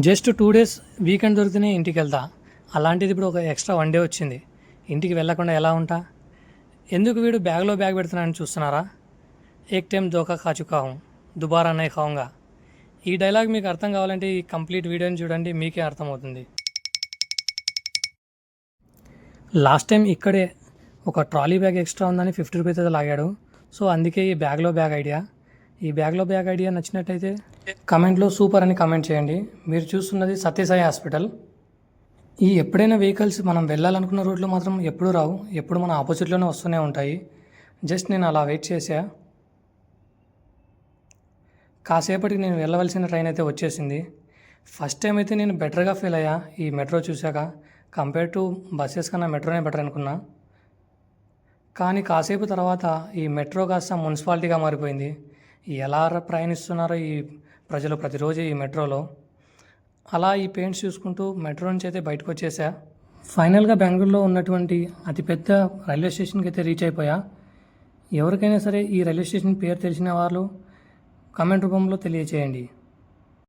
Just 2 days weekend దొరికితేనే ఇంటికి వెళ్తా. అలాంటిది ఇప్పుడు ఒక ఎక్స్ట్రా 1 డే వచ్చింది. ఇంటికి వెళ్ళకుండా ఎలా ఉంటా? ఎందుకు వీడు బ్యాగ్లో బ్యాగ్ పెడుతున్నాడని చూస్తున్నారా? ఏక్ టైం ధోకా ఖా చుకా హూం, దుబారా నహీ ఖాऊंगा. ఈ డైలాగ్ మీకు అర్థం కావాలంటే ఈ కంప్లీట్ వీడియోని చూడండి, మీకే అర్థమవుతుంది. లాస్ట్ టైం ఇక్కడే ఒక ట్రాలీ బ్యాగ్ ఎక్స్ట్రా ఉందని 50 రూపీస్ అయితే లాగాడు. సో అందుకే ఈ బ్యాగ్లో బ్యాగ్ ఐడియా. ఈ బ్యాగ్లో బ్యాగ్ ఐడియా నచ్చినట్టయితే కమెంట్లో సూపర్ అని కమెంట్ చేయండి. మీరు చూస్తున్నది సత్యసాయి హాస్పిటల్. ఈ ఎప్పుడైనా వెహికల్స్ మనం వెళ్ళాలనుకున్న రూట్లో మాత్రం ఎప్పుడూ రావు, ఎప్పుడు మన ఆపోజిట్లోనే వస్తూనే ఉంటాయి. జస్ట్ నేను అలా వెయిట్ చేసా. కాసేపటికి నేను వెళ్ళవలసిన ట్రైన్ అయితే వచ్చేసింది. ఫస్ట్ టైం అయితే నేను బెటర్గా ఫీల్ అయ్యా ఈ మెట్రో చూశాక. కంపేర్ టు బస్సెస్ కన్నా మెట్రోనే బెటర్ అనుకున్నా. కానీ కాసేపు తర్వాత ఈ మెట్రో కాస్త మున్సిపాలిటీగా మారిపోయింది. ఎలా ప్రయాణిస్తున్నారో ఈ ప్రజలు ప్రతిరోజు ఈ మెట్రోలో. అలా ఈ పెయింట్స్ చూసుకుంటూ మెట్రో నుంచి అయితే బయటకు వచ్చేసా. ఫైనల్గా బెంగళూరులో ఉన్నటువంటి అతిపెద్ద రైల్వే స్టేషన్కి అయితే రీచ్ అయిపోయా. ఎవరికైనా సరే ఈ రైల్వే స్టేషన్ పేరు తెలిసిన వాళ్ళు కమెంట్ రూపంలో తెలియచేయండి.